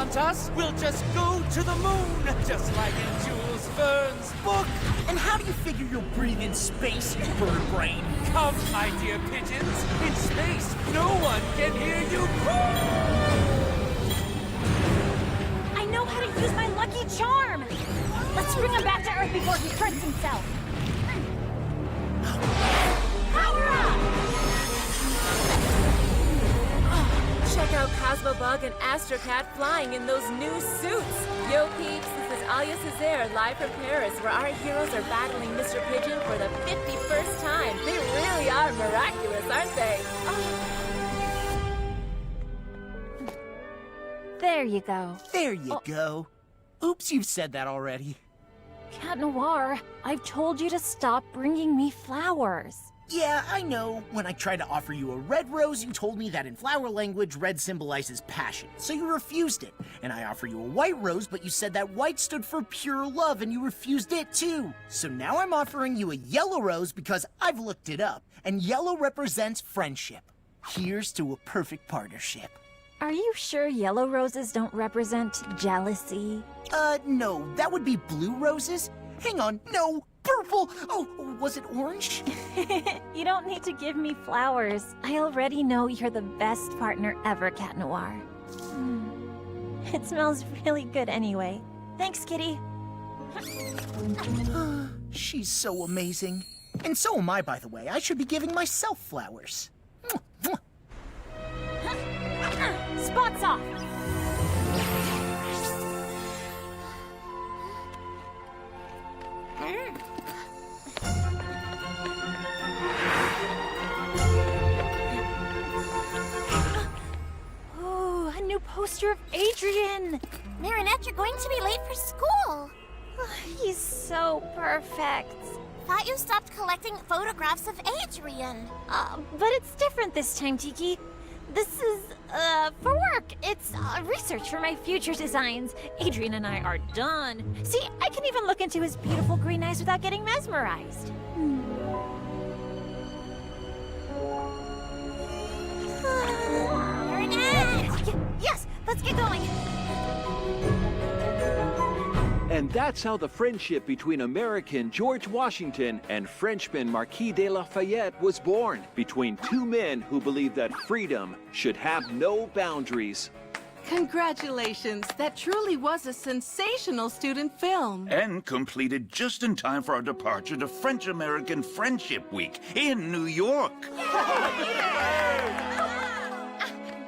want us, we'll just go to the moon, just like in Jules Verne's book. And how do you figure you'll breathe in space, you bird brain? Come, my dear pigeons, in space, no one can hear you I know how to use my lucky charm! Let's bring him back to Earth before he hurts himself! Power up! Check out Cosmobug and Astrocat flying in those new suits! Yo peeps, this is Alia Césaire live from Paris, where our heroes are battling Mr. Pigeon for the 51st time. They really are miraculous, aren't they? There you go. There you go. Oops, you've said that already. Cat Noir, I've told you to stop bringing me flowers. Yeah, I know. When I tried to offer you a red rose, you told me that in flower language, red symbolizes passion, so you refused it. And I offer you a white rose, but you said that white stood for pure love, and you refused it too. So now I'm offering you a yellow rose because I've looked it up, and yellow represents friendship. Here's to a perfect partnership. Are you sure yellow roses don't represent jealousy? No, that would be blue roses. Hang on, no, purple. Oh, was it orange? You don't need to give me flowers. I already know you're the best partner ever, Cat Noir. It smells really good anyway. Thanks, Kitty. She's so amazing. And so am I, by the way. I should be giving myself flowers. Spots off! Oh, a new poster of Adrian! Marinette, you're going to be late for school. He's so perfect. Thought you stopped collecting photographs of Adrian. But it's different this time, Tiki. This is, for work. It's research for my future designs. Adrian and I are done. See, I can even look into his beautiful green eyes without getting mesmerized. Marinette! Yes, let's get going. And that's how the friendship between American George Washington and Frenchman Marquis de Lafayette was born, between two men who believed that freedom should have no boundaries. Congratulations! That truly was a sensational student film. And completed just in time for our departure to French-American Friendship Week in New York.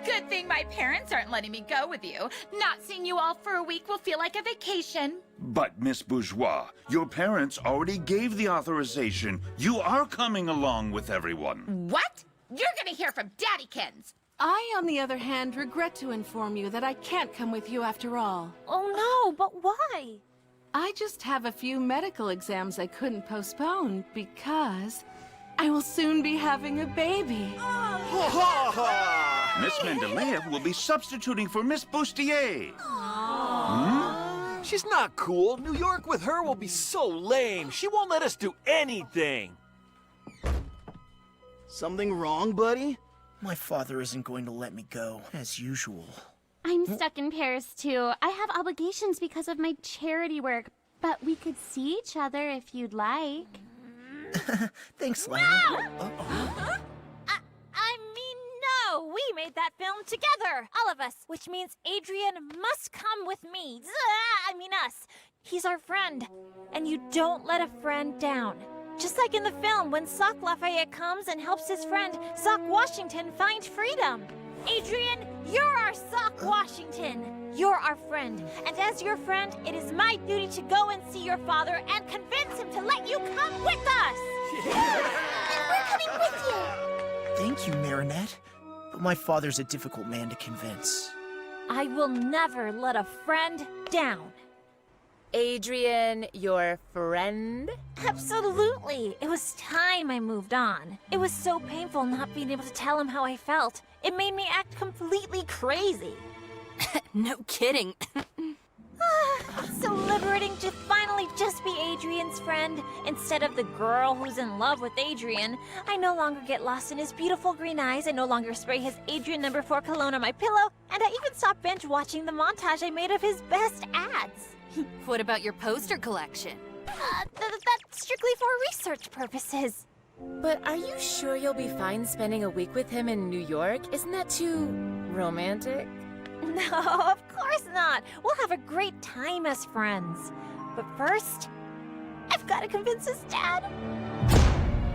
Good thing my parents aren't letting me go with you. Not seeing you all for a week will feel like a vacation. But, Miss Bourgeois, your parents already gave the authorization. You are coming along with everyone. What? You're gonna hear from Daddykins. I, on the other hand, regret to inform you that I can't come with you after all. Oh no, but why? I just have a few medical exams I couldn't postpone because I will soon be having a baby. Miss Mendeleev will be substituting for Miss Bustier. She's not cool. New York with her will be so lame. She won't let us do anything. Something wrong, buddy? My father isn't going to let me go, as usual. I'm stuck in Paris, too. I have obligations because of my charity work, but we could see each other if you'd like. Thanks, Lana. I mean, no! We made that film together! All of us! Which means Adrian must come with me. I mean us. He's our friend. And you don't let a friend down. Just like in the film, when Sock Lafayette comes and helps his friend, Sock Washington, find freedom. Adrian, you're our Sock Washington. You're our friend. And as your friend, it is my duty to go and see your father and convince him to let you come with us! And we're coming with you! Thank you, Marinette. But my father's a difficult man to convince. I will never let a friend down. Adrian, your friend? Absolutely. It was time I moved on. It was so painful not being able to tell him how I felt. It made me act completely crazy. No kidding. so liberating to finally just be Adrian's friend instead of the girl who's in love with Adrian. I no longer get lost in his beautiful green eyes. I no longer spray his Adrian No. 4 cologne on my pillow. And I even stopped binge watching the montage I made of his best ads. What about your poster collection? That's strictly for research purposes. But are you sure you'll be fine spending a week with him in New York? Isn't that too romantic? No, of course not. We'll have a great time as friends. But first, I've got to convince his dad.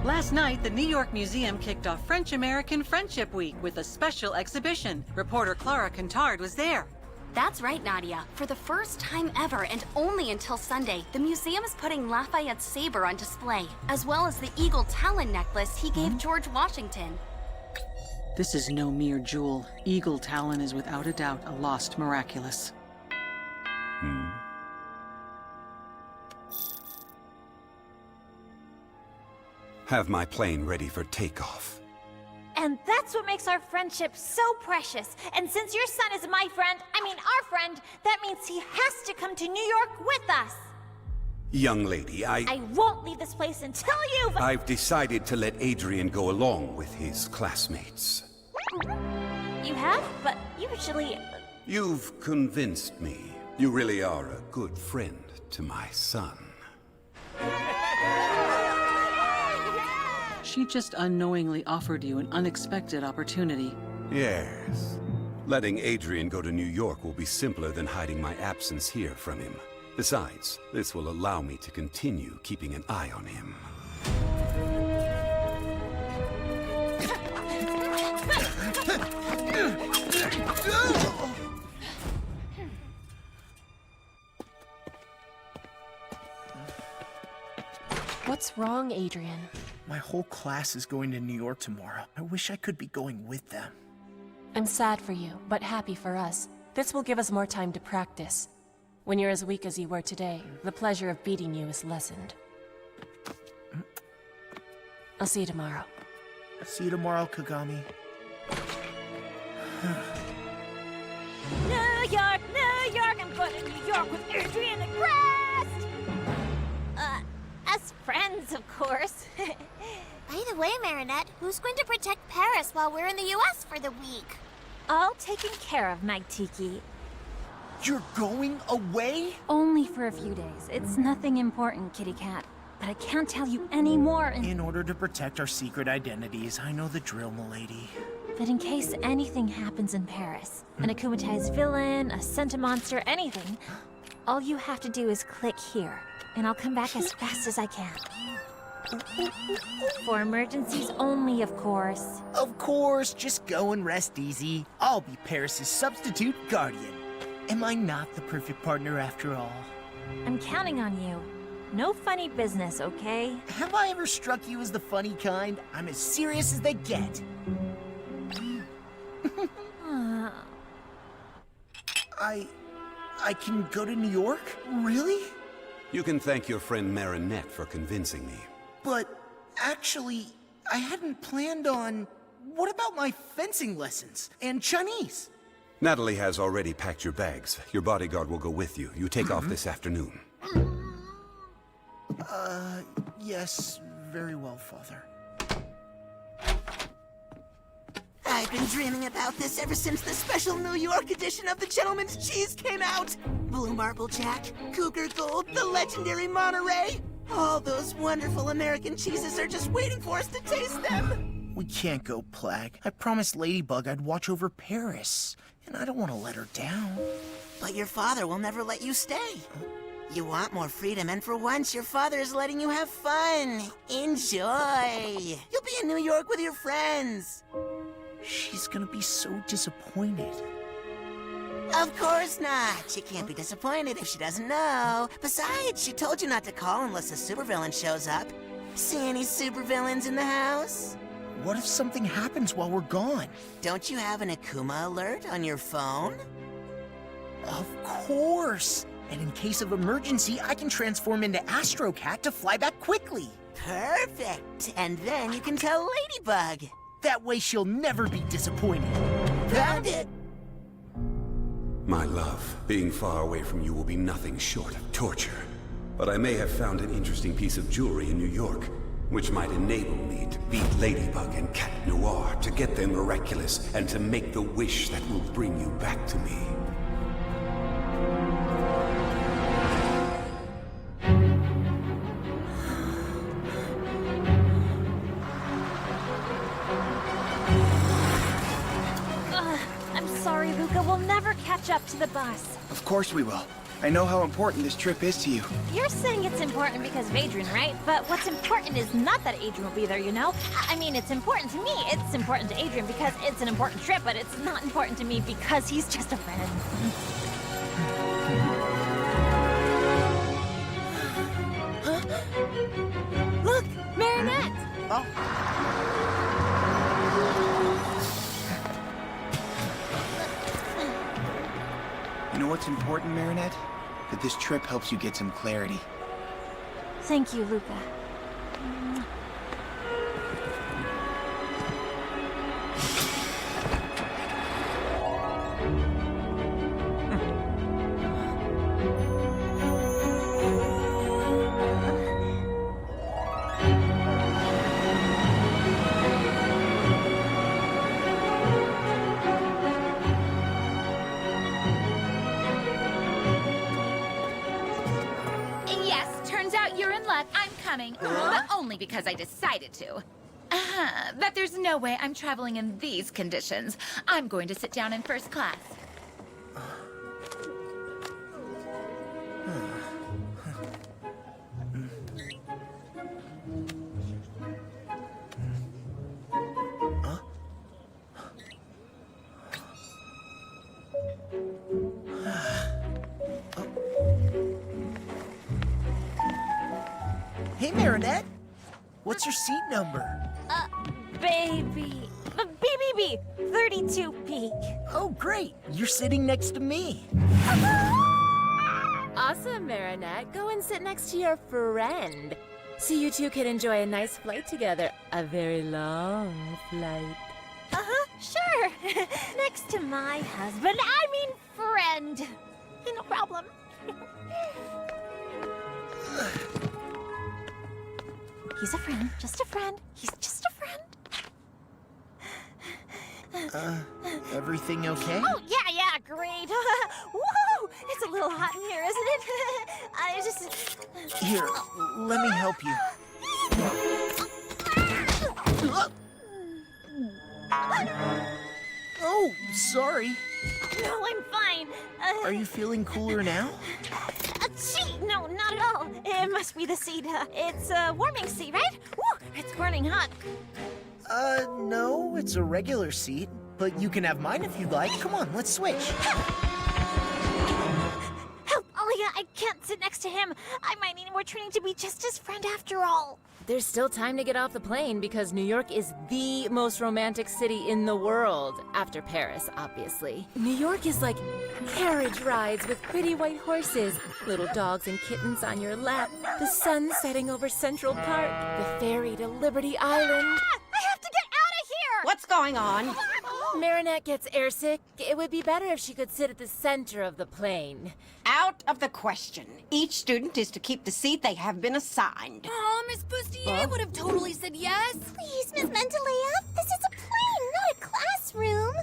Last night, the New York Museum kicked off French-American Friendship Week with a special exhibition. Reporter Clara Contard was there. That's right, Nadia. For the first time ever, and only until Sunday, the museum is putting Lafayette's saber on display, as well as the eagle talon necklace he gave George Washington. This is no mere jewel. Eagle Talon is without a doubt a lost miraculous. Have my plane ready for takeoff. And that's what makes our friendship so precious. And since your son is my friend, our friend, that means he has to come to New York with us. Young lady, I won't leave this place until you've... I've decided to let Adrian go along with his classmates. You have? But usually... You've convinced me. You really are a good friend to my son. She just unknowingly offered you an unexpected opportunity. Yes. Letting Adrian go to New York will be simpler than hiding my absence here from him. Besides, this will allow me to continue keeping an eye on him. What's wrong, Adrian? My whole class is going to New York tomorrow. I wish I could be going with them. I'm sad for you, but happy for us. This will give us more time to practice. When you're as weak as you were today, the pleasure of beating you is lessened. I'll see you tomorrow. See you tomorrow, Kagami. New York, I'm going to New York with Adrian and Rest! As friends, of course. By the way, Marinette, who's going to protect Paris while we're in the U.S. for the week? All taken care of, Magtiki. You're going away? Only for a few days. It's nothing important, Kitty Cat. But I can't tell you any more In order to protect our secret identities, I know the drill, milady. But in case anything happens in Paris, an akumatized villain, a centimonster, anything, all you have to do is click here, and I'll come back as fast as I can. For emergencies only, of course. Of course, just go and rest easy. I'll be Paris's substitute guardian. Am I not the perfect partner after all? I'm counting on you. No funny business, okay? Have I ever struck you as the funny kind? I'm as serious as they get. I can go to New York? Really? You can thank your friend Marinette for convincing me. But actually, I hadn't planned on... What about my fencing lessons? And Chinese? Natalie has already packed your bags. Your bodyguard will go with you. You take off this afternoon. Yes, very well, Father. I've been dreaming about this ever since the special New York edition of the Gentleman's Cheese came out. Blue Marble Jack, Cougar Gold, the legendary Monterey. All those wonderful American cheeses are just waiting for us to taste them. We can't go, Plag. I promised Ladybug I'd watch over Paris, and I don't want to let her down. But your father will never let you stay. You want more freedom, and for once, your father is letting you have fun. Enjoy. You'll be in New York with your friends. She's gonna be so disappointed. Of course not. She can't be disappointed if she doesn't know. Besides, she told you not to call unless a supervillain shows up. See any supervillains in the house? What if something happens while we're gone? Don't you have an Akuma alert on your phone? Of course! And in case of emergency, I can transform into Astro Cat to fly back quickly. Perfect! And then you can tell Ladybug. That way she'll never be disappointed. Found it! My love, being far away from you will be nothing short of torture. But I may have found an interesting piece of jewelry in New York, which might enable me to beat Ladybug and Cat Noir, to get them miraculous, and to make the wish that will bring you back to me. I'm sorry, Luca. We'll never catch up to the bus. Of course we will. I know how important this trip is to you. You're saying it's important because of Adrian, right? But what's important is not that Adrian will be there, you know? I mean, it's important to me. It's important to Adrian because it's an important trip, but it's not important to me because he's just a friend. Look, Marinette! Oh. You know what's important, Marinette? That this trip helps you get some clarity. Thank you, Luca. But only because I decided to. But there's no way I'm traveling in these conditions. I'm going to sit down in first class. Hey, Marinette. What's your seat number? Baby. BBB. 32B. Oh, great. You're sitting next to me. Awesome, Marinette. Go and sit next to your friend. So you two can enjoy a nice flight together. A very long flight. Sure. Next to my husband. I mean friend. No problem. He's a friend. Just a friend. He's just a friend. Everything okay? Oh, yeah, great. Whoa! It's a little hot in here, isn't it? I just... Here, let me help you. Oh, sorry. No, I'm fine. Are you feeling cooler now? Gee, no, not at all. It must be the seat. It's a warming seat, right? Woo, it's burning hot. No, it's a regular seat. But you can have mine if you'd like. Come on, let's switch. Help, Alia, I can't sit next to him. I might need more training to be just his friend after all. There's still time to get off the plane because New York is the most romantic city in the world. After Paris, obviously. New York is like carriage rides with pretty white horses, little dogs and kittens on your lap, the sun setting over Central Park, the ferry to Liberty Island. I have to get out of here! What's going on? Marinette gets airsick. It would be better if she could sit at the center of the plane. Out of the question. Each student is to keep the seat they have been assigned. Oh, Miss Bustier would have totally said yes. Please, Miss Mentalea, this is a plane, not a classroom.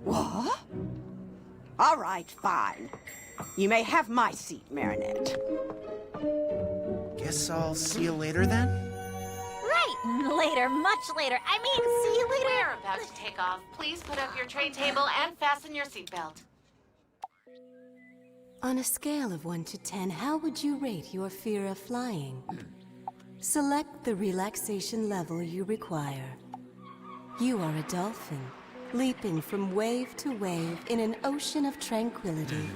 What? All right, fine. You may have my seat, Marinette. Guess I'll see you later then? Right, later, much later. I mean, see you later. We're about to take off. Please put up your tray table and fasten your seatbelt. On a scale of 1 to 10, how would you rate your fear of flying? Select the relaxation level you require. You are a dolphin, leaping from wave to wave in an ocean of tranquility.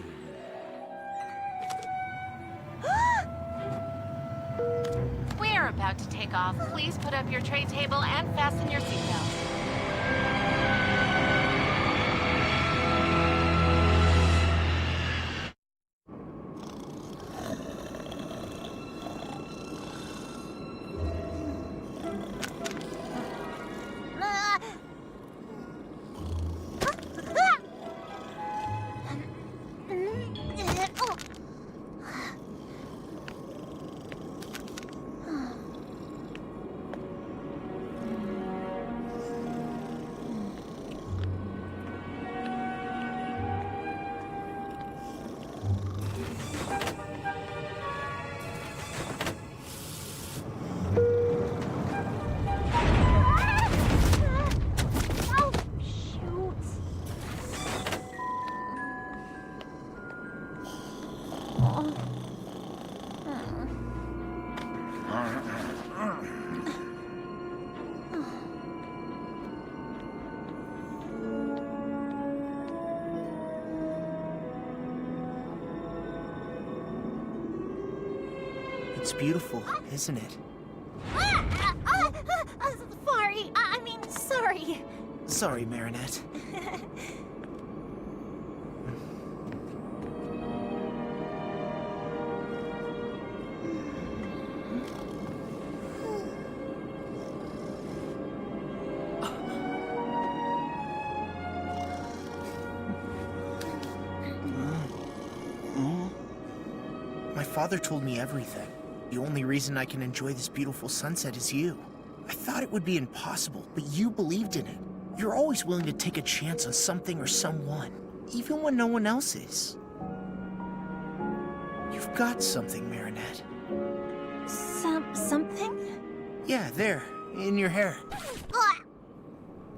We're about to take off. Please put up your tray table and fasten your seatbelt. It's beautiful, isn't it? Sorry. Sorry, Marinette. My father told me everything. The only reason I can enjoy this beautiful sunset is you. I thought it would be impossible, but you believed in it. You're always willing to take a chance on something or someone, even when no one else is. You've got something, Marinette. Something? Yeah, there, in your hair.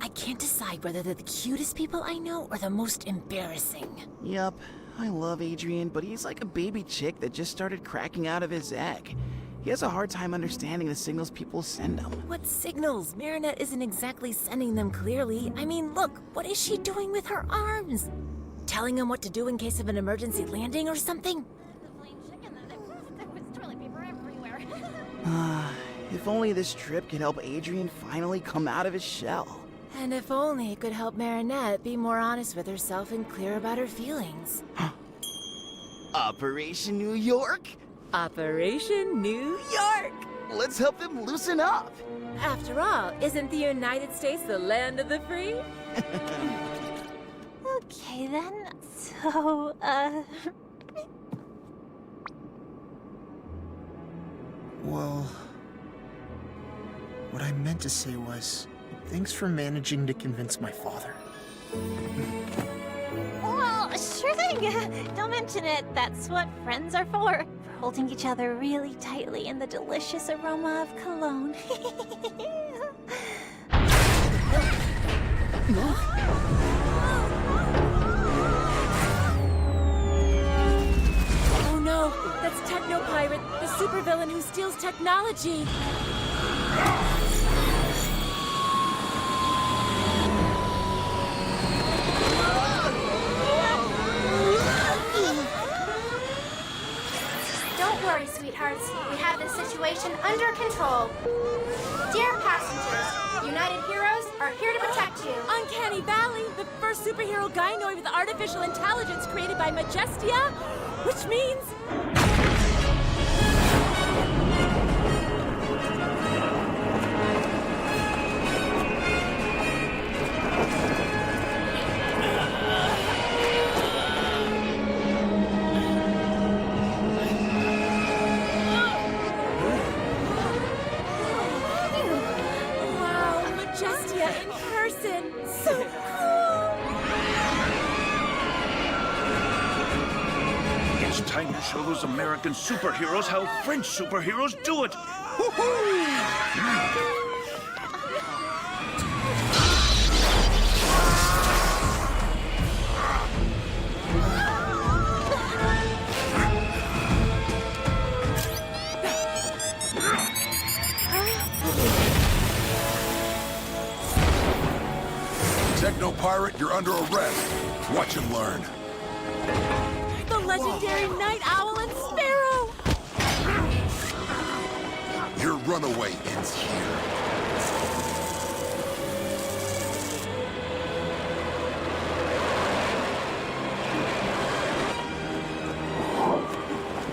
I can't decide whether they're the cutest people I know or the most embarrassing. Yup. I love Adrian, but he's like a baby chick that just started cracking out of his egg. He has a hard time understanding the signals people send him. What signals? Marinette isn't exactly sending them clearly. I mean, look, what is she doing with her arms? Telling him what to do in case of an emergency landing or something? If only this trip could help Adrian finally come out of his shell. And if only it could help Marinette be more honest with herself and clear about her feelings. Operation New York? Operation New York! Let's help him loosen up. After all, isn't the United States the land of the free? Okay then, so, Well, what I meant to say was, thanks for managing to convince my father. well, sure thing. Don't mention it. That's what friends are for. For holding each other really tightly in the delicious aroma of cologne. Oh no, that's Techno Pirate, the supervillain who steals technology. Don't worry, sweethearts. We have this situation under control. Dear passengers, United Heroes are here to protect you. Uncanny Valley, the first superhero gynoid with artificial intelligence created by Majestia, which means... Wow, Majestia in person! So cool! It's time to show those American superheroes how French superheroes do it. Woohoo! Techno Pirate, you're under arrest. Watch and learn. The legendary Night Owl and Sparrow! Your runaway ends here.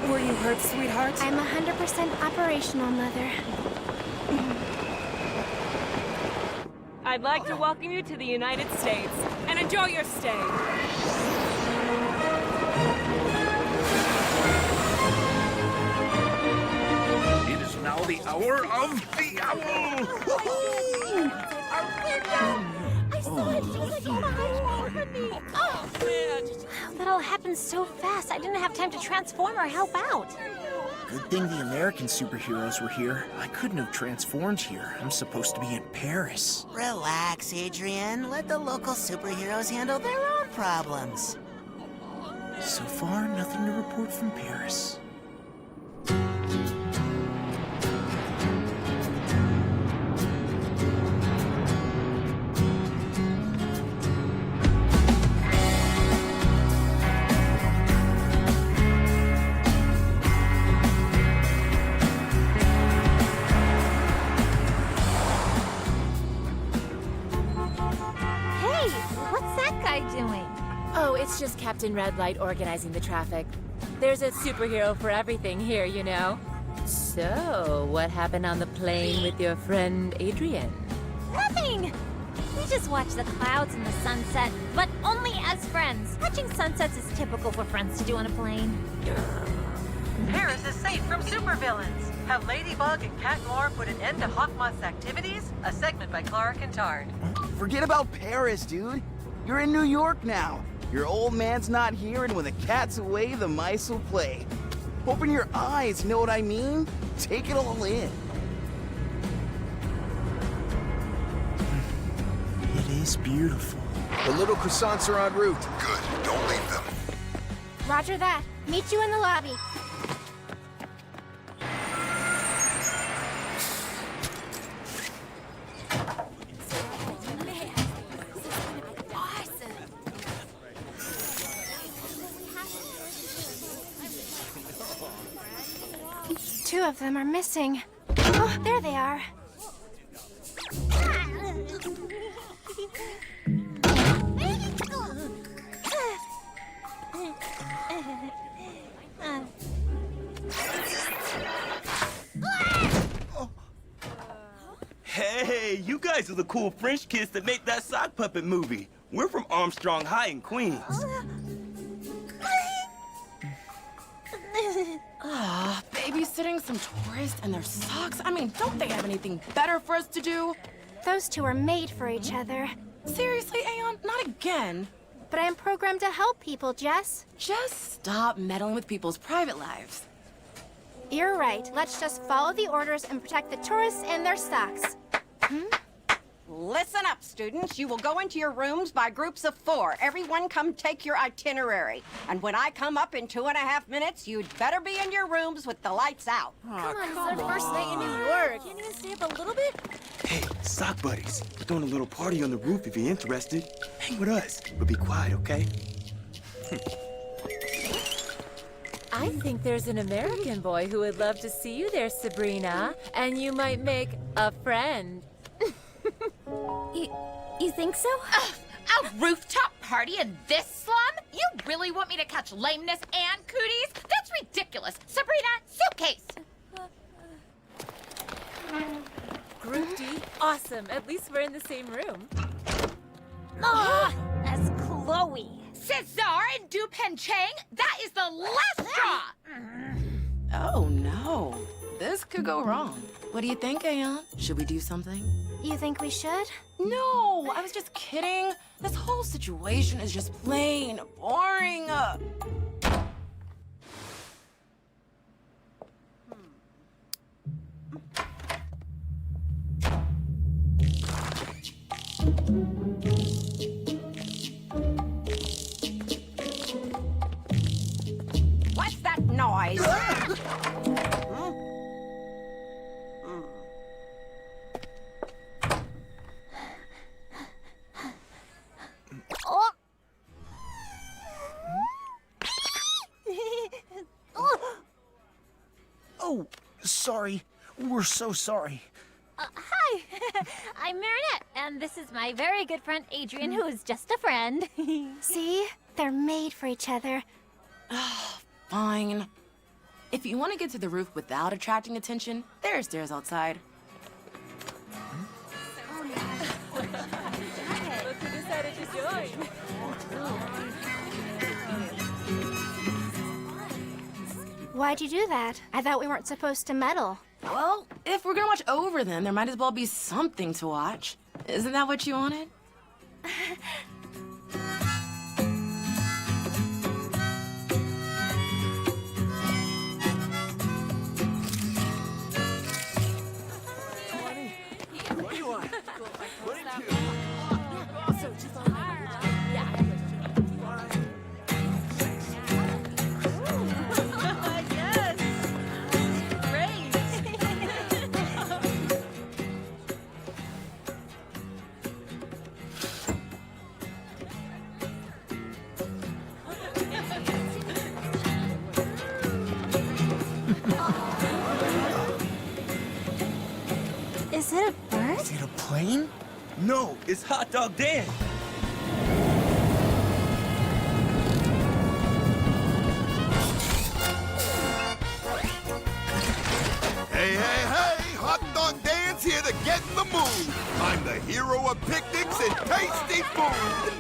Were you hurt, sweetheart? I'm 100% operational, Mother. I'd like to welcome you to the United States and enjoy your stay. It is now the hour of the owl. That all happened so fast, I didn't have time to transform or help out. Good thing the American superheroes were here. I couldn't have transformed here. I'm supposed to be in Paris. Relax, Adrian. Let the local superheroes handle their own problems. So far, nothing to report from Paris. it's just Captain Red Light organizing the traffic. There's a superhero for everything here, you know. So, what happened on the plane with your friend Adrian? Nothing! We just watch the clouds and the sunset, but only as friends. Watching sunsets is typical for friends to do on a plane. Paris is safe from supervillains. Have Ladybug and Cat Noir put an end to Hawkmoth's activities? A segment by Clara Kintard. Forget about Paris, dude. You're in New York now. Your old man's not here, and when the cat's away, the mice will play. Open your eyes, know what I mean? Take it all in. It is beautiful. The little croissants are en route. Good. Don't leave them. Roger that. Meet you in the lobby. Two of them are missing. Oh, there they are. Hey, you guys are the cool French kids that make that sock puppet movie. We're from Armstrong High in Queens. Ah, babysitting some tourists and their socks? I mean, don't they have anything better for us to do? Those two are made for each other. Seriously, Aeon? Not again. But I am programmed to help people, Jess. Just stop meddling with people's private lives. You're right. Let's just follow the orders and protect the tourists and their stocks. Listen up, students. You will go into your rooms by groups of 4. Everyone come take your itinerary. And when I come up in 2.5 minutes, you'd better be in your rooms with the lights out. Come on, it's our first night in New York. Can't you stay up a little bit? Hey, sock buddies. We're throwing a little party on the roof if you're interested. Hang with us, but be quiet, okay? I think there's an American boy who would love to see you there, Sabrina. And you might make a friend. You think so? A rooftop party in this slum? You really want me to catch lameness and cooties? That's ridiculous. Sabrina, suitcase. Group D? Awesome. At least we're in the same room. Oh, that's Chloe. Cesar and Dupen Chang? That is the last straw. Oh, no. This could go wrong. What do you think, Aeon? Should we do something? You think we should? No, I was just kidding. This whole situation is just plain boring. What's that noise? Oh, sorry. We're so sorry. Hi, I'm Marinette, and this is my very good friend Adrian, who is just a friend. See? They're made for each other. Fine. If you want to get to the roof without attracting attention, there are stairs outside. Look who decided to join. Why'd you do that? I thought we weren't supposed to meddle. Well, if we're gonna watch over them, there might as well be something to watch. Isn't that what you wanted? What do you want? What did you? Is it a bird? Is it a plane? No, it's Hot Dog Dan. the moon. I'm the hero of picnics and tasty food.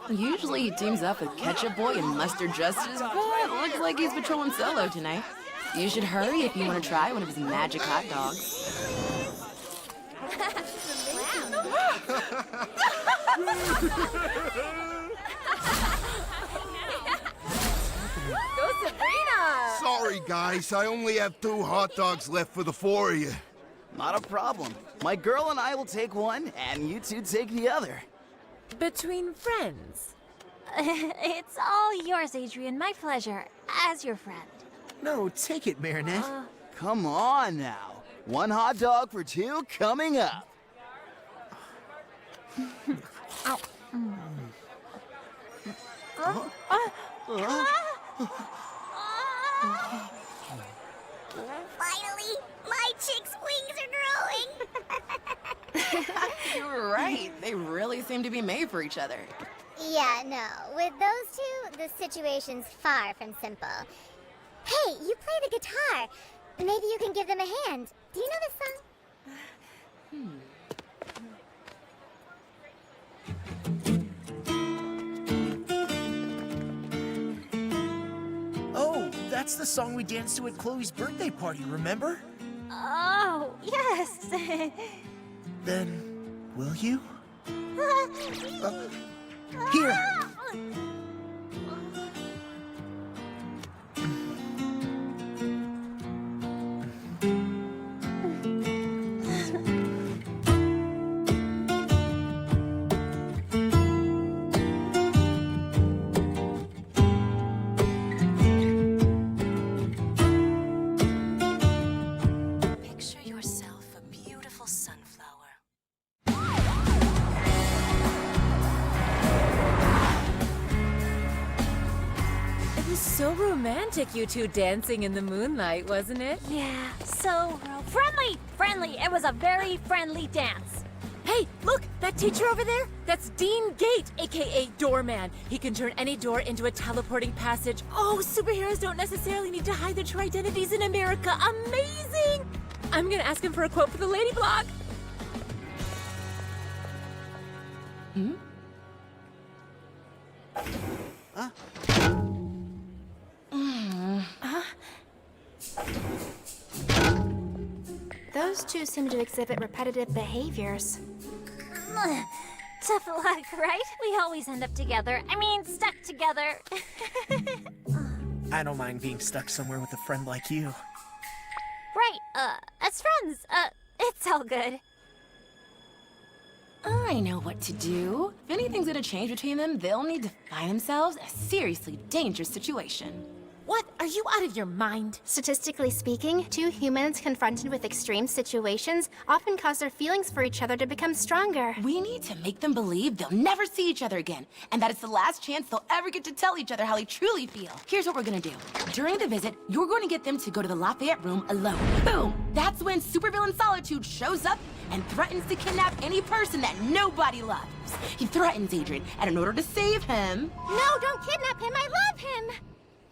Usually he teams up with Ketchup Boy and Mustard Justice, but looks like he's patrolling solo tonight. You should hurry if you want to try one of his magic hot dogs. Go Sabrina! Sorry, guys. I only have 2 hot dogs left for the 4 of you. Not a problem. My girl and I will take one, and you two take the other. Between friends. It's all yours, Adrian. My pleasure. As your friend. No, take it, Marinette. Come on now. 1 hot dog for 2 coming up. Finally, my chick's wings are growing. You're right. They really seem to be made for each other. Yeah, no. With those two, the situation's far from simple. Hey, you play the guitar. Maybe you can give them a hand. Do you know this song? Oh, that's the song we danced to at Chloe's birthday party, remember? Oh, yes. Then, will you? Here! Picture yourself a beautiful sunflower. It was so romantic, you two dancing in the moonlight, wasn't it? Yeah, so friendly. Friendly. It was a very friendly dance. Hey, look, that teacher over there? That's Dean Gate, aka Doorman. He can turn any door into a teleporting passage. Oh, superheroes don't necessarily need to hide their true identities in America. Amazing! I'm gonna ask him for a quote for the Lady Blog. Those two seem to exhibit repetitive behaviors. Tough luck, right? We always end up together. I mean, stuck together. I don't mind being stuck somewhere with a friend like you. Right, as friends, it's all good. I know what to do. If anything's gonna change between them, they'll need to find themselves a seriously dangerous situation. What? Are you out of your mind? Statistically speaking, two humans confronted with extreme situations often cause their feelings for each other to become stronger. We need to make them believe they'll never see each other again, and that it's the last chance they'll ever get to tell each other how they truly feel. Here's what we're gonna do. During the visit, you're going to get them to go to the Lafayette room alone. Boom! That's when supervillain Solitude shows up and threatens to kidnap any person that nobody loves. He threatens Adrian, and in order to save him... No, don't kidnap him! I love him!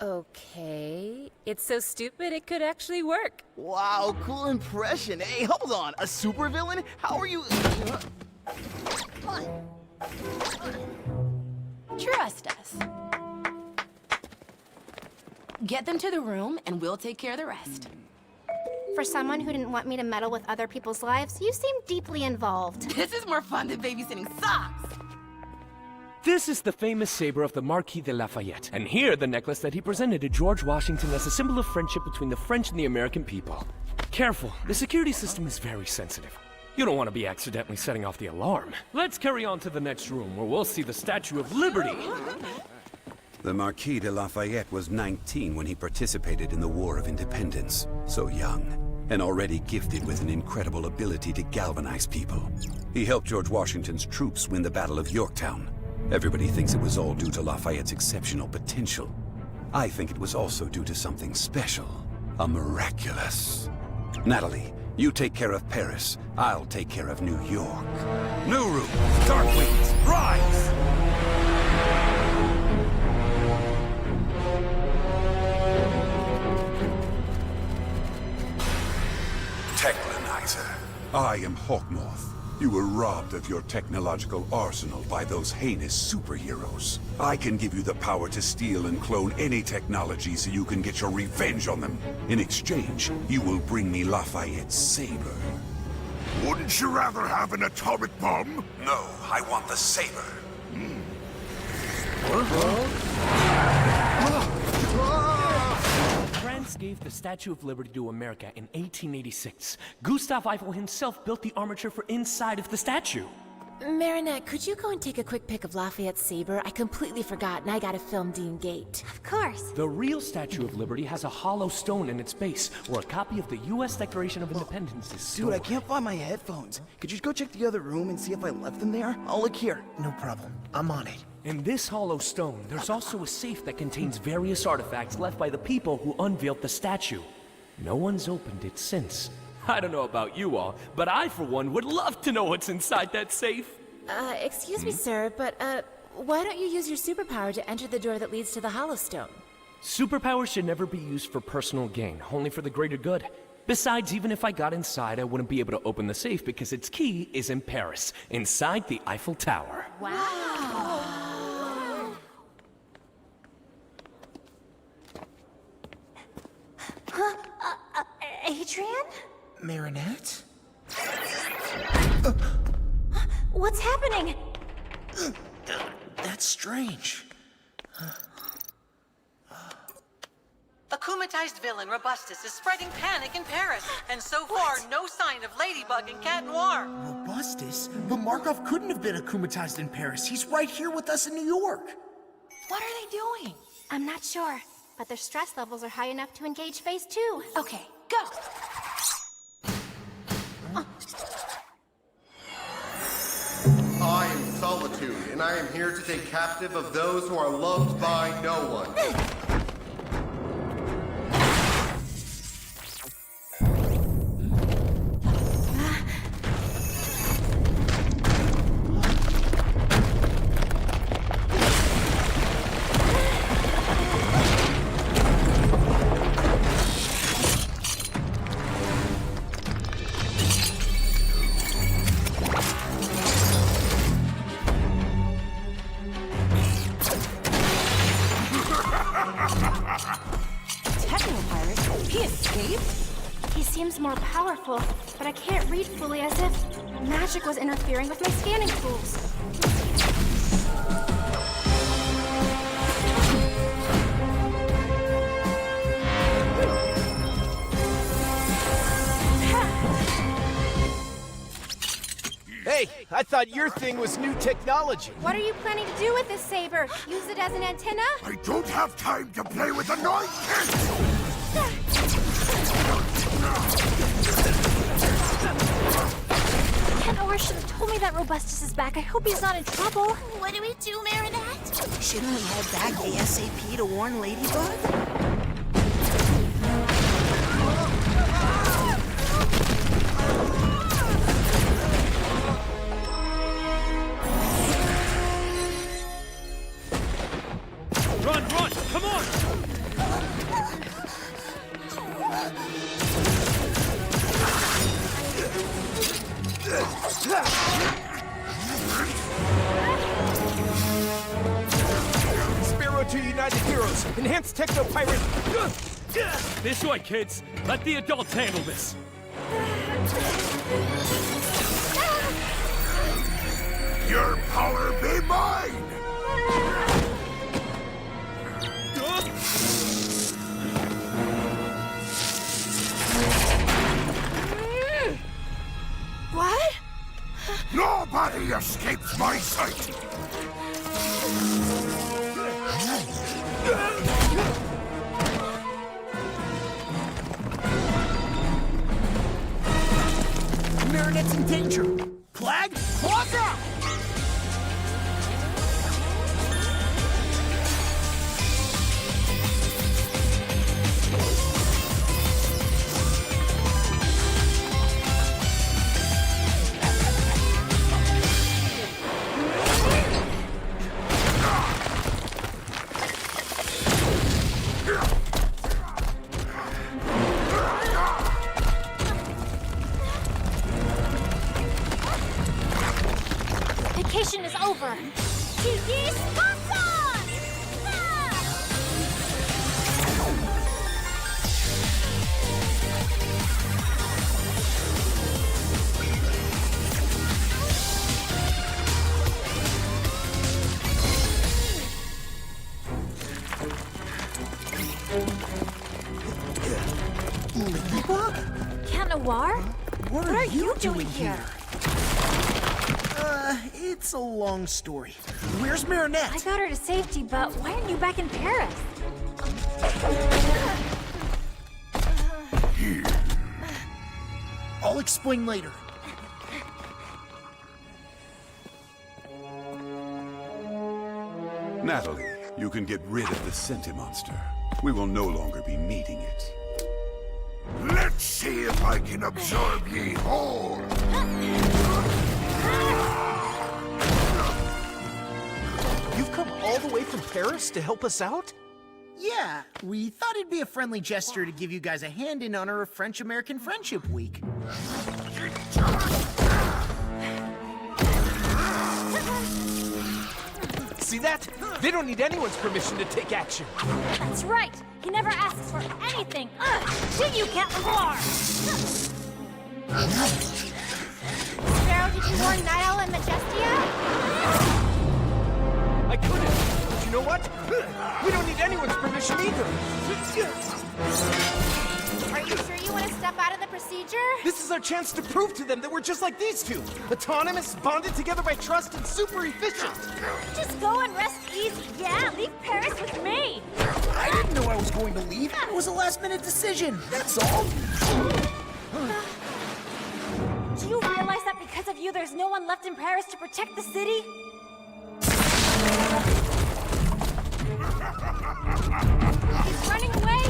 Okay. It's so stupid it could actually work. Wow, cool impression. Hey, hold on. A supervillain? How are you... Trust us. Get them to the room, and we'll take care of the rest. For someone who didn't want me to meddle with other people's lives, you seem deeply involved. This is more fun than babysitting socks. This is the famous saber of the Marquis de Lafayette, and here the necklace that he presented to George Washington as a symbol of friendship between the French and the American people. Careful, the security system is very sensitive. You don't want to be accidentally setting off the alarm. Let's carry on to the next room, where we'll see the Statue of Liberty. The Marquis de Lafayette was 19 when he participated in the War of Independence. So young, and already gifted with an incredible ability to galvanize people. He helped George Washington's troops win the Battle of Yorktown. Everybody thinks it was all due to Lafayette's exceptional potential. I think it was also due to something special. A miraculous. Natalie, you take care of Paris. I'll take care of New York. New room, Darkwings, rise! Teclan Kaiser. I am Hawkmoth. You were robbed of your technological arsenal by those heinous superheroes. I can give you the power to steal and clone any technology so you can get your revenge on them. In exchange, you will bring me Lafayette's saber. Wouldn't you rather have an atomic bomb? No, I want the saber. France gave the Statue of Liberty to America in 1886. Gustav Eiffel himself built the armature for inside of the statue. Marinette, could you go and take a quick pic of Lafayette's saber? I completely forgot, and I gotta film Dean Gate. Of course. The real Statue of Liberty has a hollow stone in its base, where a copy of the U.S. Declaration of Independence is stored. Dude, I can't find my headphones. Could you go check the other room and see if I left them there? I'll look here. No problem. I'm on it. In this hollow stone, there's also a safe that contains various artifacts left by the people who unveiled the statue. No one's opened it since. I don't know about you all, but I, for one, would love to know what's inside that safe. Excuse me, sir, but, why don't you use your superpower to enter the door that leads to the Hollow Stone? Superpowers should never be used for personal gain, only for the greater good. Besides, even if I got inside, I wouldn't be able to open the safe because its key is in Paris, inside the Eiffel Tower. Wow. Huh? Adrian? Marinette? What's happening? That's strange. A kumatized villain, Robustus, is spreading panic in Paris, and so far, no sign of Ladybug and Cat Noir. Robustus? But Markov couldn't have been akumatized in Paris. He's right here with us in New York. What are they doing? I'm not sure, but their stress levels are high enough to engage phase 2. Okay, go! I am Solitude, and I am here to take captive of those who are loved by no one. He seems more powerful, but I can't read fully as if magic was interfering with my scanning tools. Hey, I thought your thing was new technology. What are you planning to do with this saber? Use it as an antenna? I don't have time to play with annoying kids! Cat Noir should have told me that Robustus is back. I hope he's not in trouble. What do we do, Marinette? Shouldn't we head back ASAP to warn Ladybug? Run, run! Come on! Sparrow to United Heroes. Enhanced Techno Pirate. This way, kids. Let the adults handle this. Your power be mine! What? Nobody escapes my sight! Marinette's in danger. Clag, claws out! over. Tiki Sponsor! Cat Noir? What are you doing here? It's a long story. Where's Marinette? I got her to safety, but why aren't you back in Paris? I'll explain later. Natalie, you can get rid of the Senti monster. We will no longer be needing it. Let's see if I can absorb ye whole. You've come all the way from Paris to help us out? Yeah, we thought it'd be a friendly gesture to give you guys a hand in honor of French-American Friendship Week. See that? They don't need anyone's permission to take action. That's right. He never asks for anything. Did you, Cat Noir? Sparrow, did you warn Night Owl and Majestia? I couldn't. But you know what? We don't need anyone's permission either. Are you sure you want to step out of the procedure? This is our chance to prove to them that we're just like these two. Autonomous, bonded together by trust, and super efficient. Just go and rest easy. Yeah, leave Paris with me. I didn't know I was going to leave. It was a last-minute decision, that's all. Do you realize that because of you, there's no one left in Paris to protect the city? He's running away!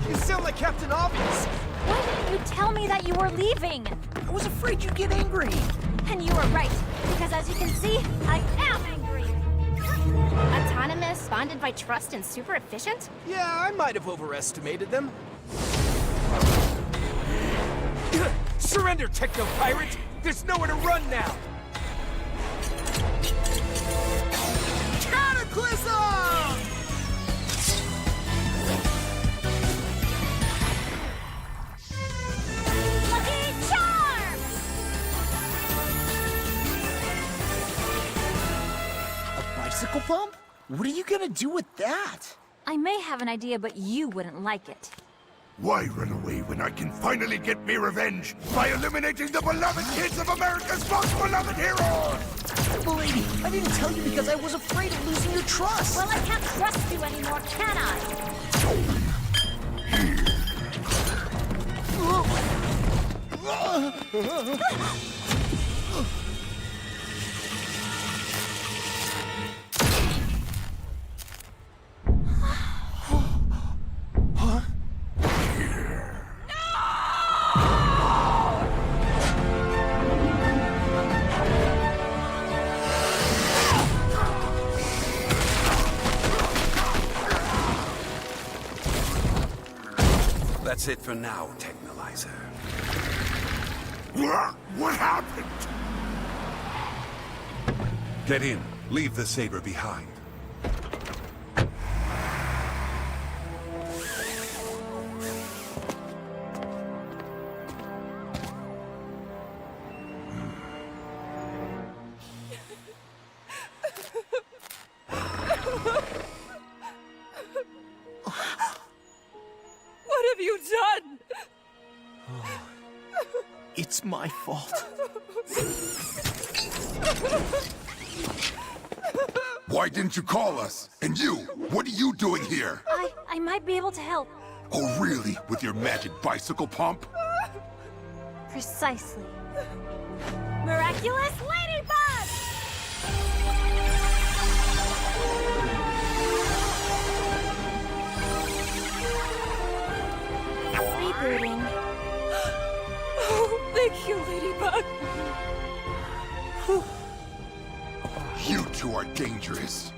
You sound like Captain Obvious. Why didn't you tell me that you were leaving? I was afraid you'd get angry. And you were right, because as you can see, I am angry. Autonomous, bonded by trust, and super efficient? Yeah, I might have overestimated them. Surrender, techno-pirate! There's nowhere to run now! Cataclysm! Lucky Charm! A bicycle pump? What are you gonna do with that? I may have an idea, but you wouldn't like it. Why run away when I can finally get me revenge by eliminating the beloved kids of America's most beloved heroes? Lady, I didn't tell you because I was afraid of losing your trust. Well, I can't trust you anymore, can I? That's it for now, Technolyzer. What happened? Get in. Leave the saber behind. What have you done? It's my fault. Why didn't you call us? And you, what are you doing here? I might be able to help. Oh, really? With your magic bicycle pump? Precisely. Miraculous Ladybug! Rebooting. Oh, thank you, Ladybug. You two are dangerous.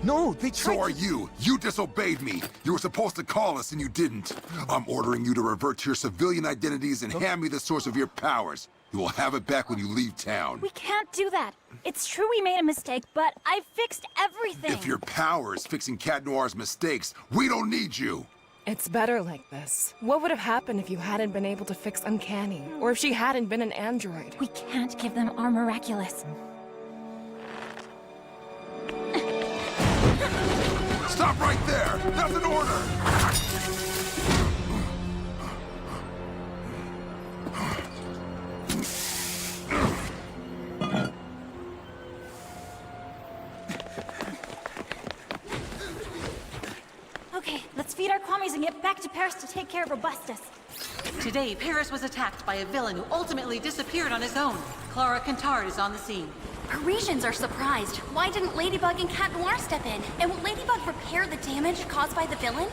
No, they tried So are you. You disobeyed me. You were supposed to call us and you didn't. I'm ordering you to revert to your civilian identities and hand me the source of your powers. You will have it back when you leave town. We can't do that. It's true we made a mistake, but I fixed everything. If your power is fixing Cat Noir's mistakes, we don't need you. It's better like this. What would have happened if you hadn't been able to fix Uncanny? Or if she hadn't been an android? We can't give them our miraculous. Stop right there! That's an order! Okay, let's feed our commies and get back to Paris to take care of Robustus. Today, Paris was attacked by a villain who ultimately disappeared on his own. Clara Contard is on the scene. Parisians are surprised. Why didn't Ladybug and Cat Noir step in? And will Ladybug repair the damage caused by the villain?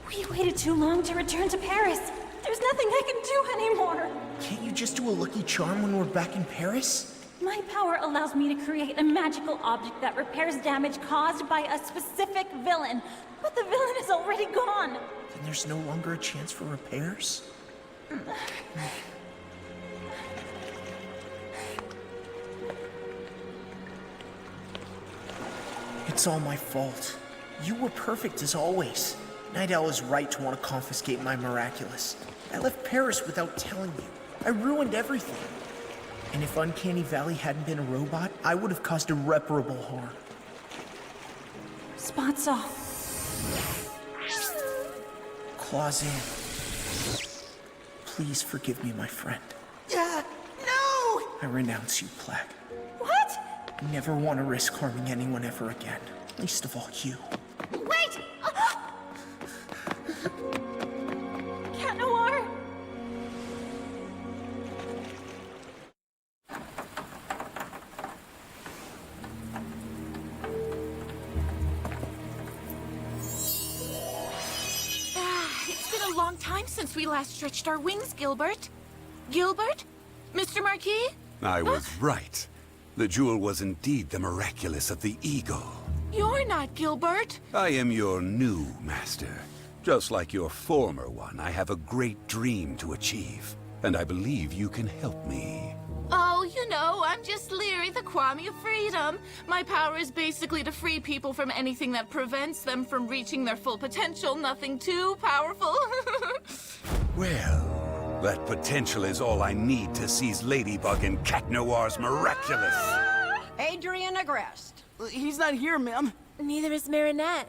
We waited too long to return to Paris. There's nothing I can do anymore. Can't you just do a lucky charm when we're back in Paris? My power allows me to create a magical object that repairs damage caused by a specific villain. But the villain is already gone. Then there's no longer a chance for repairs? It's all my fault. You were perfect as always. Night Owl is right to want to confiscate my miraculous. I left Paris without telling you. I ruined everything. And if Uncanny Valley hadn't been a robot, I would have caused irreparable harm. Spots off. Claws in. Please forgive me, my friend. No! I renounce you, Plague. What? Never want to risk harming anyone ever again. Least of all you. Wait! Cat Noir! It's been a long time since we last stretched our wings, Gilbert. Gilbert? Mr. Marquis? I was right. The jewel was indeed the miraculous of the eagle. You're not Gilbert. I am your new master. Just like your former one, I have a great dream to achieve. And I believe you can help me. Oh, you know, I'm just Leary, the Kwame of Freedom. My power is basically to free people from anything that prevents them from reaching their full potential. Nothing too powerful. Well, that potential is all I need to seize Ladybug and Cat Noir's miraculous. Adrian Agreste. He's not here, ma'am. Neither is Marinette.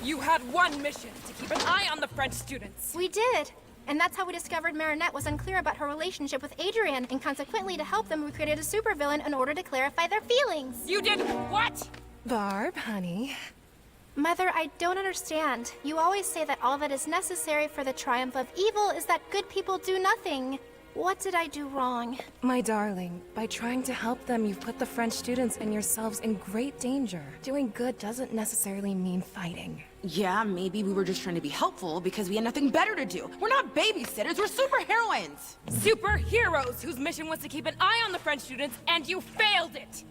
You had one mission, to keep an eye on the French students. We did. And that's how we discovered Marinette was unclear about her relationship with Adrian, and consequently, to help them, we created a supervillain in order to clarify their feelings. You did what? Barb, honey. Mother, I don't understand. You always say that all that is necessary for the triumph of evil is that good people do nothing. What did I do wrong? My darling, by trying to help them, you've put the French students and yourselves in great danger. Doing good doesn't necessarily mean fighting. Yeah, maybe we were just trying to be helpful because we had nothing better to do. We're not babysitters, we're superheroines. Superheroes whose mission was to keep an eye on the French students, and you failed it!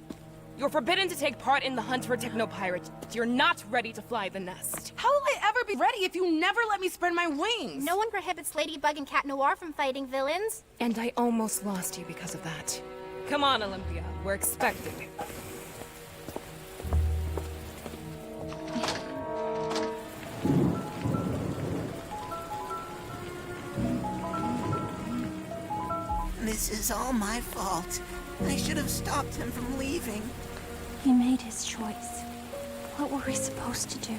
You're forbidden to take part in the hunt for Technopirates. You're not ready to fly the nest. How will I ever be ready if you never let me spread my wings? No one prohibits Ladybug and Cat Noir from fighting villains. And I almost lost you because of that. Come on, Olympia. We're expecting you. This is all my fault. I should have stopped him from leaving. He made his choice. What were we supposed to do?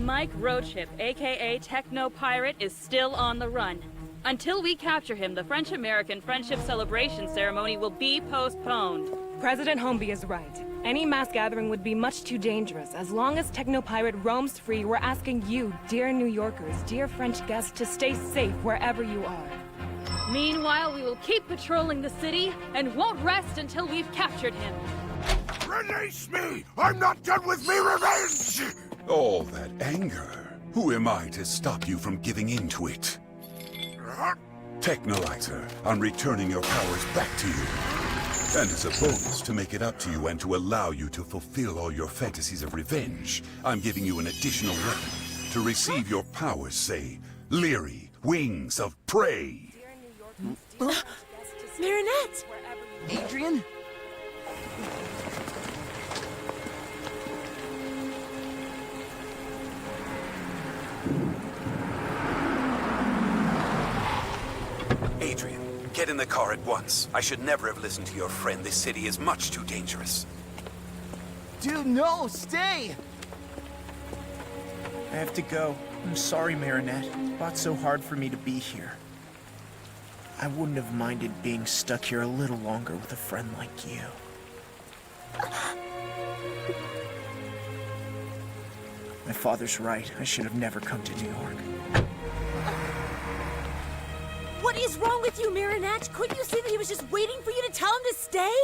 Mike Roadship, aka Techno Pirate, is still on the run. Until we capture him, the French-American Friendship Celebration ceremony will be postponed. President Homeby is right. Any mass gathering would be much too dangerous. As long as Technopirate roams free, we're asking you, dear New Yorkers, dear French guests, to stay safe wherever you are. Meanwhile, we will keep patrolling the city and won't rest until we've captured him. Release me! I'm not done with me revenge! All that anger. Who am I to stop you from giving in to it? Technolyzer, I'm returning your powers back to you. And as a bonus to make it up to you and to allow you to fulfill all your fantasies of revenge, I'm giving you an additional weapon to receive your powers, say, Leery Wings of Prey. Marinette! Adrian? Adrian, get in the car at once. I should never have listened to your friend. This city is much too dangerous. Dude, no, stay! I have to go. I'm sorry, Marinette. Fought so hard for me to be here. I wouldn't have minded being stuck here a little longer with a friend like you. My father's right. I should have never come to New York. What is wrong with you, Marinette? Couldn't you see that he was just waiting for you to tell him to stay?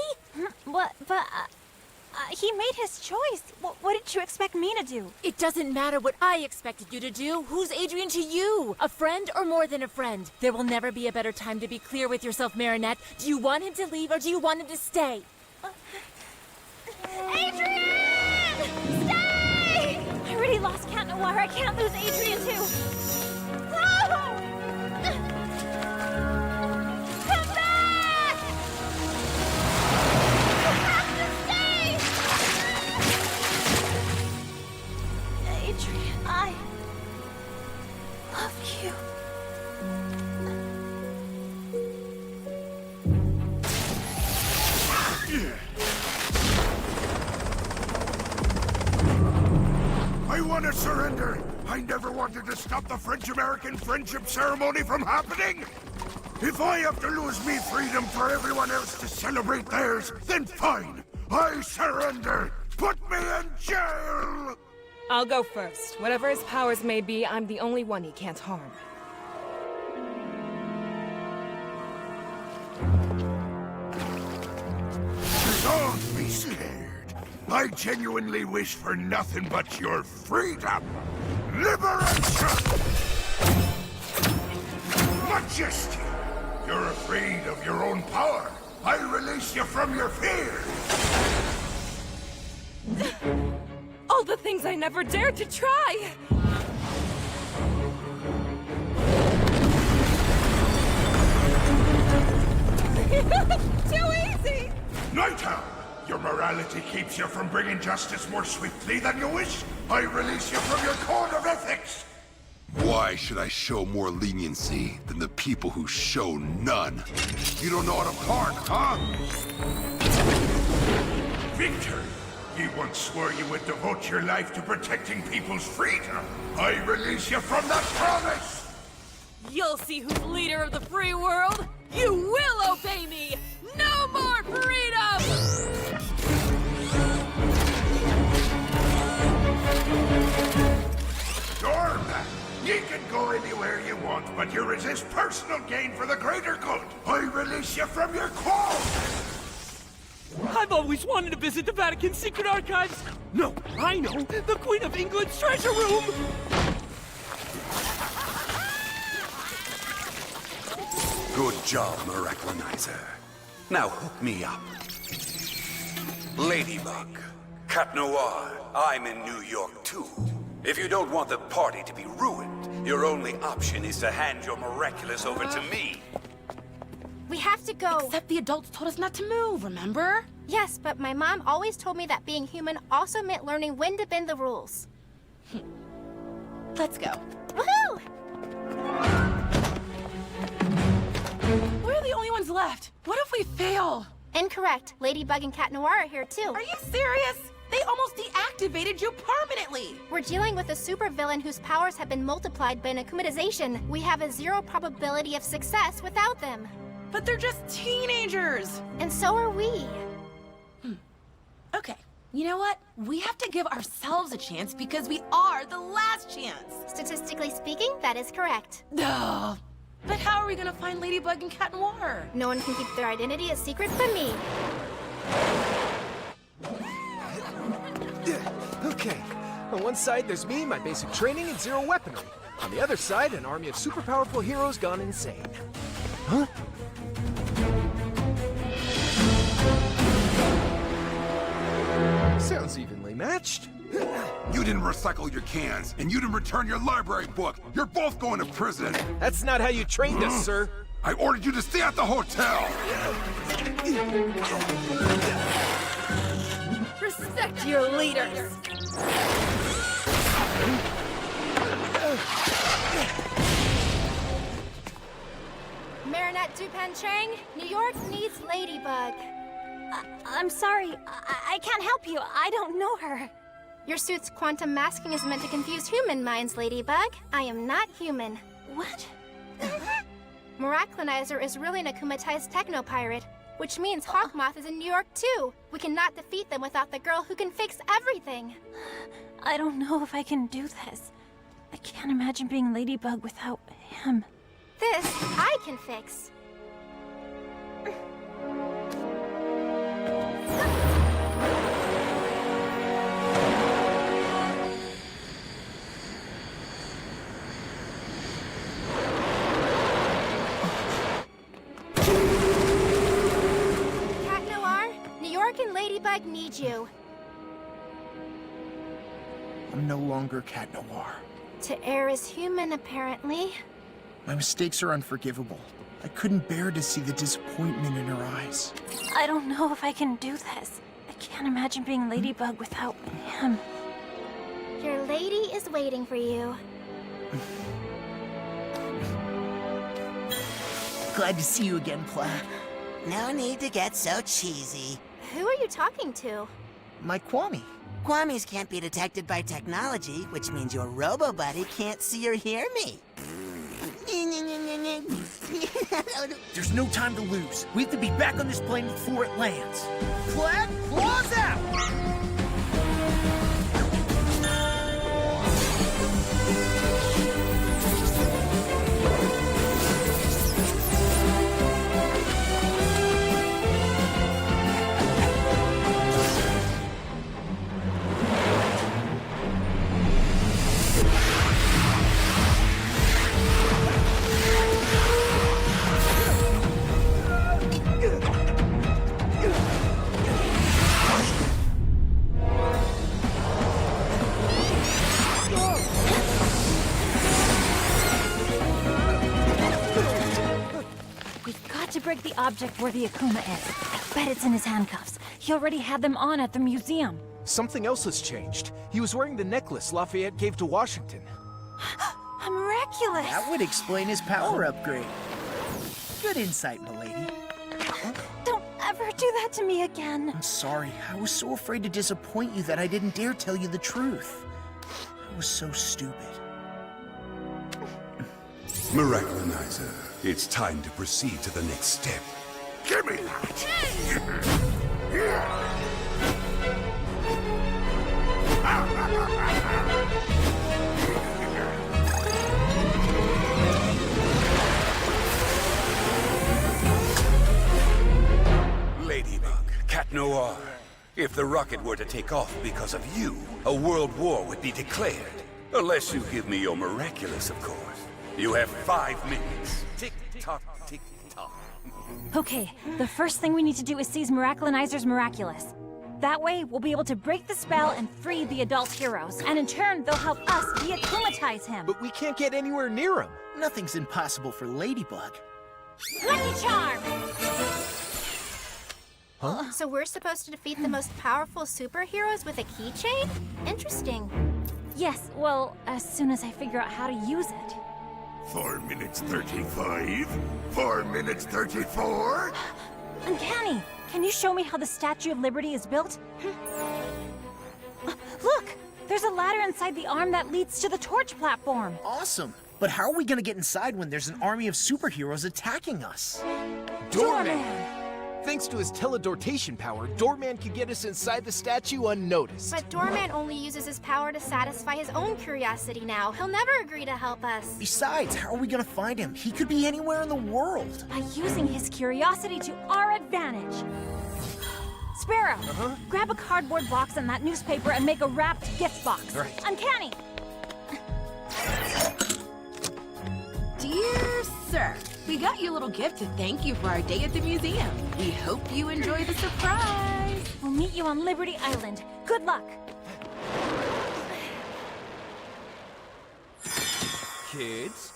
He made his choice. What did you expect me to do? It doesn't matter what I expected you to do. Who's Adrian to you? A friend or more than a friend? There will never be a better time to be clear with yourself, Marinette. Do you want him to leave or do you want him to stay? Adrian! Stay! I already lost Cat Noir. I can't lose Adrian, too. No! Come back! You have to stay! Adrian, I love you. I want to surrender. I never wanted to stop the French-American friendship ceremony from happening. If I have to lose me freedom for everyone else to celebrate theirs, then fine. I surrender. Put me in jail. I'll go first. Whatever his powers may be, I'm the only one he can't harm. Don't be scared. I genuinely wish for nothing but your freedom. Liberation! Majesty! You're afraid of your own power. I release you from your fear. All the things I never dared to try! Too easy! Night Owl! Your morality keeps you from bringing justice more swiftly than you wish. I release you from your code of ethics. Why should I show more leniency than the people who show none? You don't know how to park, huh? Victor, you once swore you would devote your life to protecting people's freedom. I release you from that promise. You'll see who's leader of the free world. You will obey me. No more freedom! Doorman, you can go anywhere you want, but you resist personal gain for the greater good. I release you from your quarrel. I've always wanted to visit the Vatican's secret archives. No, I know, the Queen of England's treasure room. Good job, Miraculonizer. Now hook me up. Ladybug, Cat Noir, I'm in New York too. If you don't want the party to be ruined, your only option is to hand your miraculous over to me. We have to go. Except the adults told us not to move, remember? Yes, but my mom always told me that being human also meant learning when to bend the rules. Let's go. Woohoo! We're the only ones left. What if we fail? Incorrect. Ladybug and Cat Noir are here too. Are you serious? They almost deactivated you permanently. We're dealing with a supervillain whose powers have been multiplied by an akumatization. We have a 0 probability of success without them. But they're just teenagers. And so are we. Okay, you know what? We have to give ourselves a chance because we are the last chance. Statistically speaking, that is correct. Duh. But how are we gonna find Ladybug and Cat Noir? No one can keep their identity a secret from me. Okay. On one side, there's me, my basic training, and 0 weaponry. On the other side, an army of super powerful heroes gone insane. Huh? Sounds evenly matched. You didn't recycle your cans, and you didn't return your library book. You're both going to prison. That's not how you trained us, sir. I ordered you to stay at the hotel. Respect your leaders. Marinette Dupan Chang, New York needs Ladybug. I'm sorry. I can't help you. I don't know her. Your suit's quantum masking is meant to confuse human minds, Ladybug. I am not human. What? Miraclinizer is really an akumatized techno-pirate, which means Hawkmoth is in New York too. We cannot defeat them without the girl who can fix everything. I don't know if I can do this. I can't imagine being Ladybug without him. This, I can fix. Cat Noir, New York and Ladybug need you. I'm no longer Cat Noir. To err is human, apparently. My mistakes are unforgivable. I couldn't bear to see the disappointment in her eyes. I don't know if I can do this. I can't imagine being Ladybug without him. Your lady is waiting for you. Glad to see you again, Plaid. No need to get so cheesy. Who are you talking to? My Kwame. Kwamis can't be detected by technology, which means your robo-buddy can't see or hear me. There's no time to lose. We have to be back on this plane before it lands. Plaid, claws out! Break the object where the Akuma is. I bet it's in his handcuffs. He already had them on at the museum. Something else has changed. He was wearing the necklace Lafayette gave to Washington. Miraculous! That would explain his power upgrade. Good insight, milady. Don't ever do that to me again. I'm sorry. I was so afraid to disappoint you that I didn't dare tell you the truth. I was so stupid. Miraclinizer, it's time to proceed to the next step. Give me Ladybug, Cat Noir, if the rocket were to take off because of you, a world war would be declared. Unless you give me your miraculous, of course. You have 5 minutes. Tick-tock, tick-tock. Okay, the first thing we need to do is seize Miraclinizer's Miraculous. That way, we'll be able to break the spell and free the adult heroes. And in turn, they'll help us de-akumatize him. But we can't get anywhere near him. Nothing's impossible for Ladybug. Lucky Charm! Huh? So we're supposed to defeat the most powerful superheroes with a keychain? Interesting. Yes, well, as soon as I figure out how to use it. 4 minutes 35? 4 minutes 34? Uncanny! Can you show me how the Statue of Liberty is built? Look! There's a ladder inside the arm that leads to the torch platform. Awesome! But how are we gonna get inside when there's an army of superheroes attacking us? Doorman! Thanks to his teledortation power, Doorman can get us inside the statue unnoticed. But Doorman only uses his power to satisfy his own curiosity now. He'll never agree to help us. Besides, how are we gonna find him? He could be anywhere in the world. By using his curiosity to our advantage. Sparrow, grab a cardboard box and that newspaper and make a wrapped gift box. Right. Uncanny! Dear sir, we got you a little gift to thank you for our day at the museum. We hope you enjoy the surprise. We'll meet you on Liberty Island. Good luck. Kids?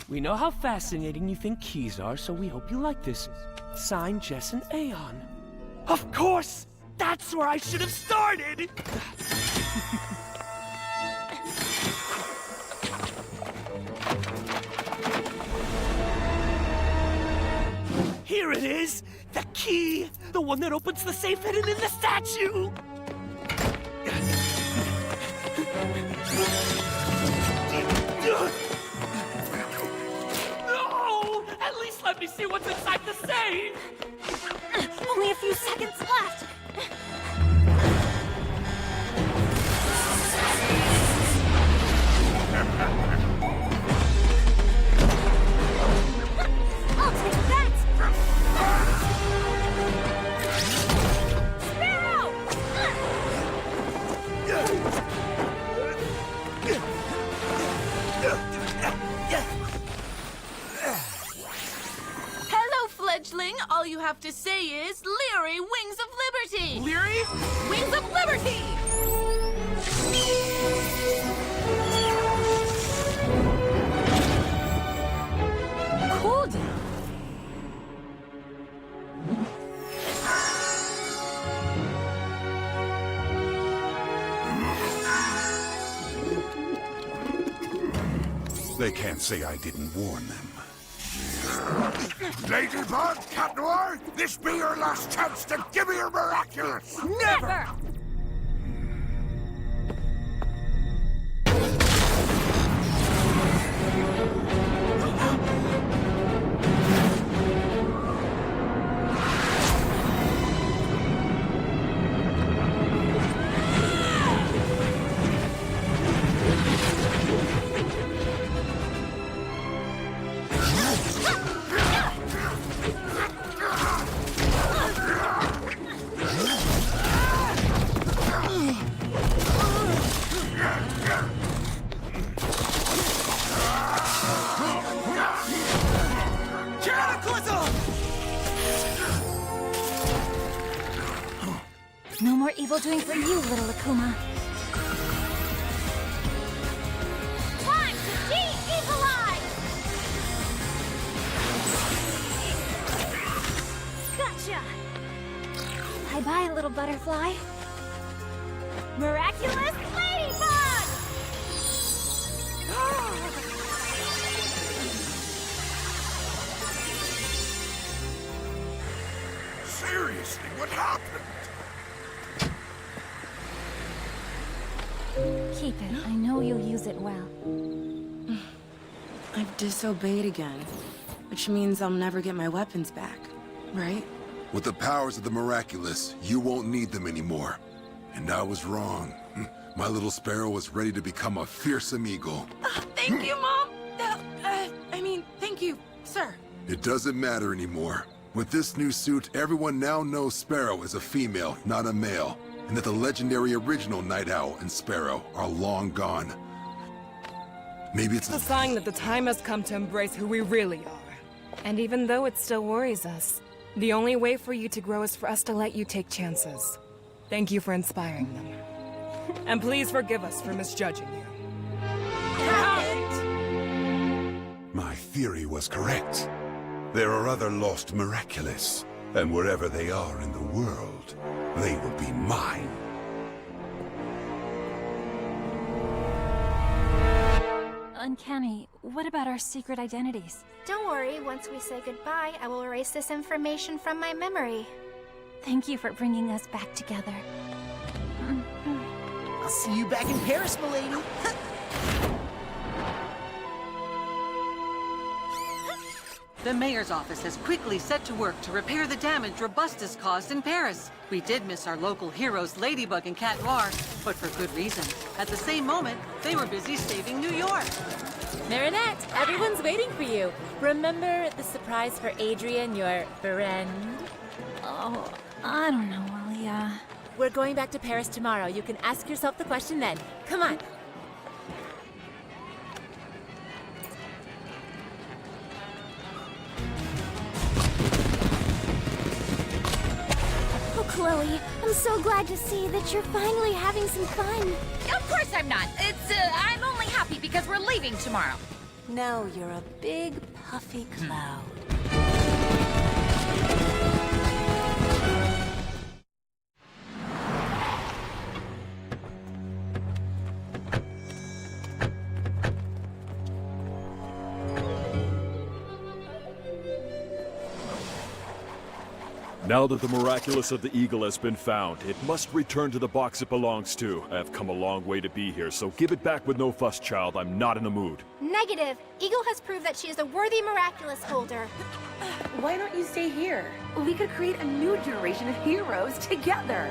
We know how fascinating you think keys are, so we hope you like this. Signed, Jess and Aeon. Of course! That's where I should have started! Here it is! The key! The one that opens the safe hidden in the statue! No! At least let me see what's inside the safe! Only a few seconds left. I'll take that! Sparrow! Hello, fledgling. All you have to say is Leary Wings of Liberty. Leary? Wings of Liberty! Cool down. They can't say I didn't warn them. Ladybug, Cat Noir, this be your last chance to give me your miraculous! Never! No more evil doing for you, little Akuma. Time to de-evilize! Gotcha! Bye-bye, little butterfly. Miraculous Ladybug! Seriously, what happened? Keep it. I know you'll use it well. I've disobeyed again, which means I'll never get my weapons back, right? With the powers of the miraculous, you won't need them anymore. And I was wrong. My little sparrow was ready to become a fearsome eagle. Thank you, Mom! Thank you, sir. It doesn't matter anymore. With this new suit, everyone now knows Sparrow is a female, not a male, and that the legendary original Night Owl and Sparrow are long gone. Maybe it's a sign that the time has come to embrace who we really are. And even though it still worries us, the only way for you to grow is for us to let you take chances. Thank you for inspiring them. And please forgive us for misjudging you. My theory was correct. There are other lost miraculous, and wherever they are in the world, they will be mine. Uncanny, what about our secret identities? Don't worry, once we say goodbye, I will erase this information from my memory. Thank you for bringing us back together. I'll see you back in Paris, milady. The mayor's office has quickly set to work to repair the damage Robustus caused in Paris. We did miss our local heroes Ladybug and Cat Noir, but for good reason. At the same moment, they were busy saving New York. Marinette, everyone's waiting for you. Remember the surprise for Adrian, your friend? Oh, I don't know, Alia. We're going back to Paris tomorrow. You can ask yourself the question then. Come on. Chloe. I'm so glad to see that you're finally having some fun. Of course I'm not. I'm only happy because we're leaving tomorrow. No, you're a big, puffy cloud. Now that the miraculous of the Eagle has been found, it must return to the box it belongs to. I have come a long way to be here, so give it back with no fuss, child. I'm not in the mood. Negative. Eagle has proved that she is a worthy miraculous holder. Why don't you stay here? We could create a new generation of heroes together.